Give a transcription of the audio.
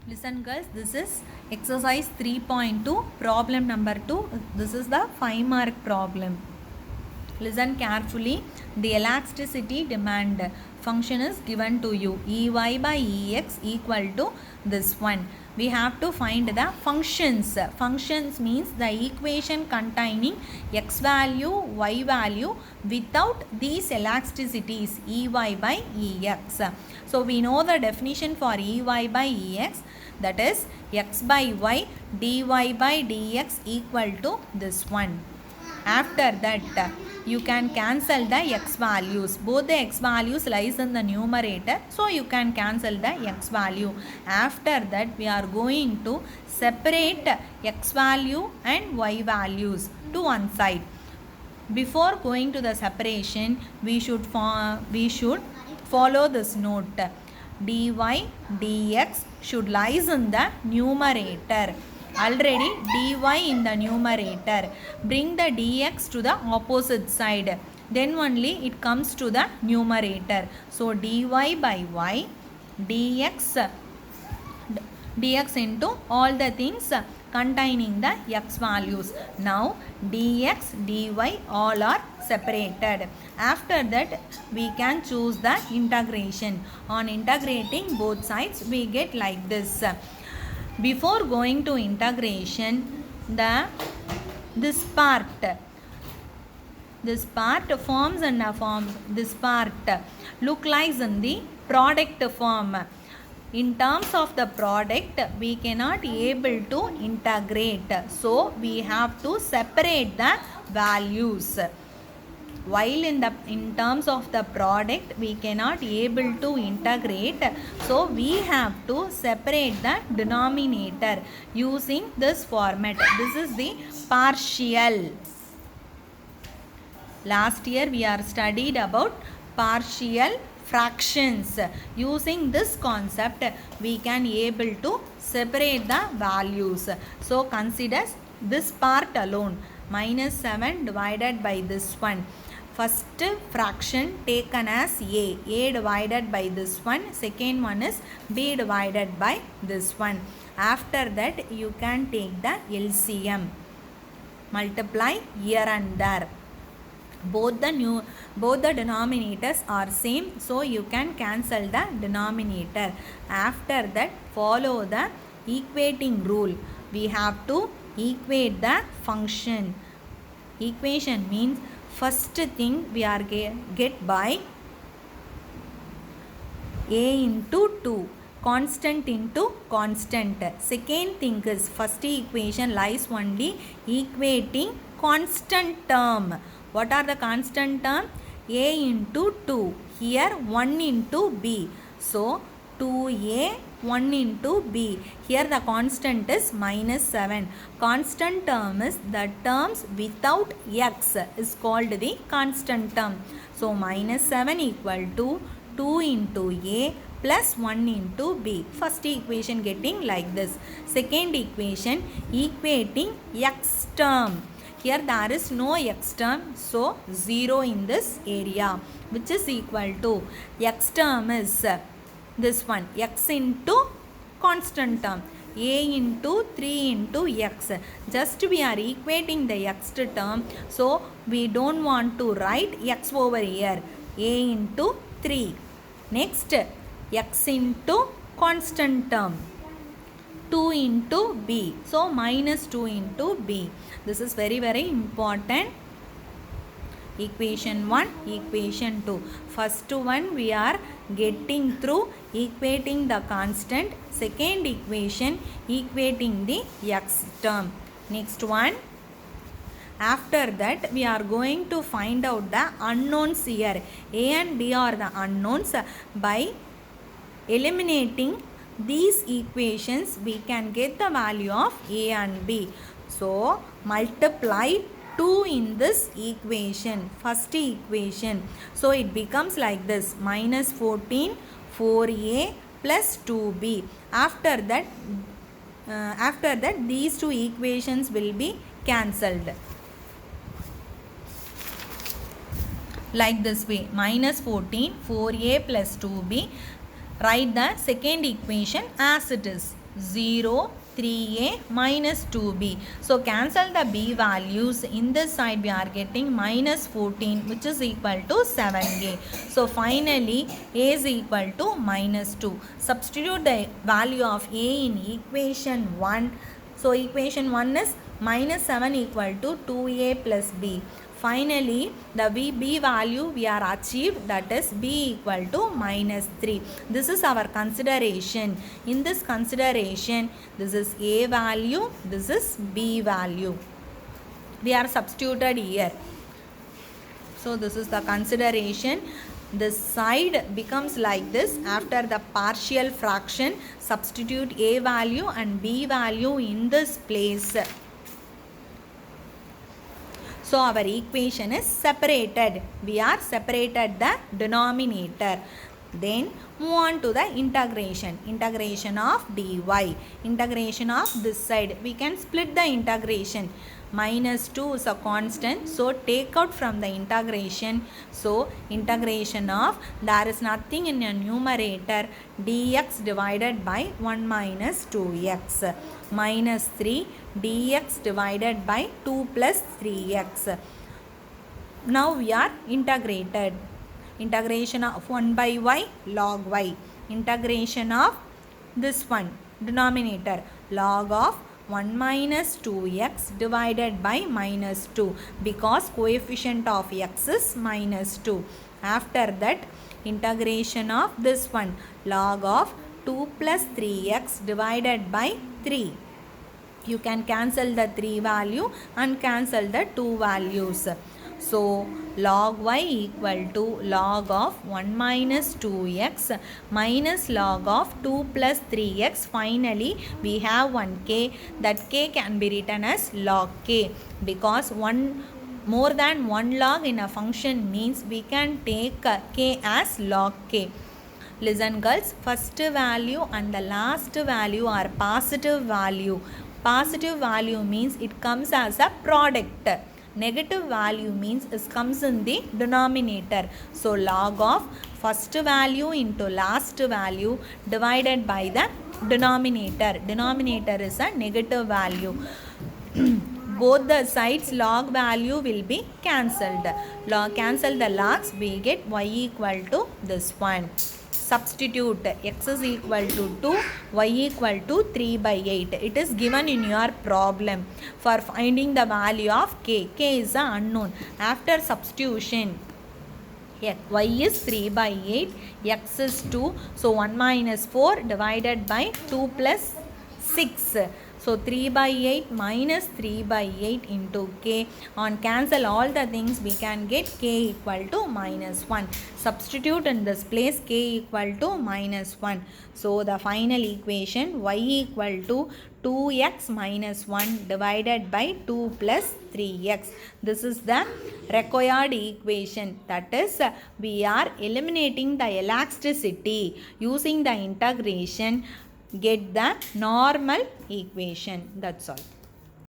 Listen girls, this is exercise 3.2 problem number 2. This is the 5 mark problem. Listen carefully. The elasticity demand function is given to you. Ey by Ex equal to this one. We have to find the functions. Functions means the equation containing x value, y value without these elasticities Ey by Ex. So we know the definition for Ey by Ex, that is x by y dy by dx equal to this one. After that you can cancel the x values. Both the x values lies in the numerator, so you can cancel the x value. After that we are going to separate x value and y values to one side. Before going to the separation, we should follow this note. Dy dx should lies in the numerator. Already dy in the numerator. Bring the dx to the opposite side. Then only it comes to the numerator. So dy by y dx into all the things containing the x values. Now dx dy all are separated. After that we can choose the integration. On integrating both sides we get like this. Before going to integration, this part forms and this part look like in the product form. In terms of the product, we cannot able to integrate, so we have to separate the values. While in terms of the product we cannot able to integrate, so we have to separate the denominator using this format. This is the partial. Last year we are studied about partial fractions. Using this concept we can able to separate the values. So consider this part alone, -7 divided by this one. First fraction taken as a divided by this one. Second one is b divided by this one. After that you can take the LCM, multiply here and there. Both the denominators are same, so you can cancel the denominator. After that follow the equating rule. We have to equate the function. Equation means first thing we are get by a into 2, constant into constant. Second thing is first equation lies only equating constant term. What are the constant term? A into 2. Here 1 into b. So 2a 1 into b. Here the constant is -7. Constant term is the terms without x is called the constant term. So -7 equal to 2 into a plus 1 into b. First equation getting like this. Second equation equating x term. Here there is no x term, so 0 in this area, which is equal to x term is this one, x into constant term, a into 3 into x. Just we are equating the x term, so we don't want to write x over here. A into 3. Next x into constant term, 2 into b. So -2 into b. This is very important. Equation 1, equation 2. First one we are getting through equating the constant. Second equation equating the x term. Next one. After that we are going to find out the unknowns here. A and b are the unknowns. By eliminating these equations we can get the value of a and b. So multiply 2 in this equation, first equation. So it becomes like this, -14 4a plus 2b. After that these two equations will be cancelled. Like this way, -14 4a plus 2b. Write the second equation as it is. 0, 3a minus 2b. So cancel the b values. In this side we are getting minus 14, which is equal to 7a. So finally a is equal to minus 2. Substitute the value of a in equation 1. So equation 1 is minus 7 equal to 2a plus b. Finally, the b value we are achieved, that is b equal to minus 3. This is our consideration. In this consideration, this is a value, this is b value. We are substituted here. So this is the consideration. This side becomes like this. After the partial fraction, substitute a value and b value in this place. So our equation is separated. We are separated the denominator. Then move on to the integration. Integration of dy. Integration of this side. We can split the integration. Minus 2 is a constant. So take out from the integration. So integration of, there is nothing in a numerator, dx divided by 1 minus 2x. Minus 3 dx divided by 2 plus 3x. Now we are integrated. Integration of 1 by y, log y. Integration of this one, denominator, log of 1 minus 2x divided by minus 2, because coefficient of x is minus 2. After that, integration of this one, log of 2 plus 3x divided by 3. You can cancel the 3 value and cancel the 2 values. So log y equal to log of 1 minus 2x minus log of 2 plus 3x. Finally, we have 1k. That k can be written as log k, because more than one log in a function means we can take k as log k. Listen girls, first value and the last value are positive value. Positive value means it comes as a product. Negative value means it comes in the denominator. So log of first value into last value divided by the denominator. Denominator is a negative value. Both the sides log value will be cancelled. Cancel the logs, we get y equal to this one. Substitute x is equal to 2, y equal to 3 by 8. It is given in your problem for finding the value of k. K is an unknown. After substitution, y is 3 by 8, x is 2. So 1 minus 4 divided by 2 plus 6. So 3 by 8 minus 3 by 8 into k. On cancel all the things, we can get k equal to minus 1. Substitute in this place k equal to minus 1. So the final equation, y equal to 2x minus 1 divided by 2 plus 3x. This is the required equation. That is, we are eliminating the elasticity. Using the integration, get the normal equation. That's all.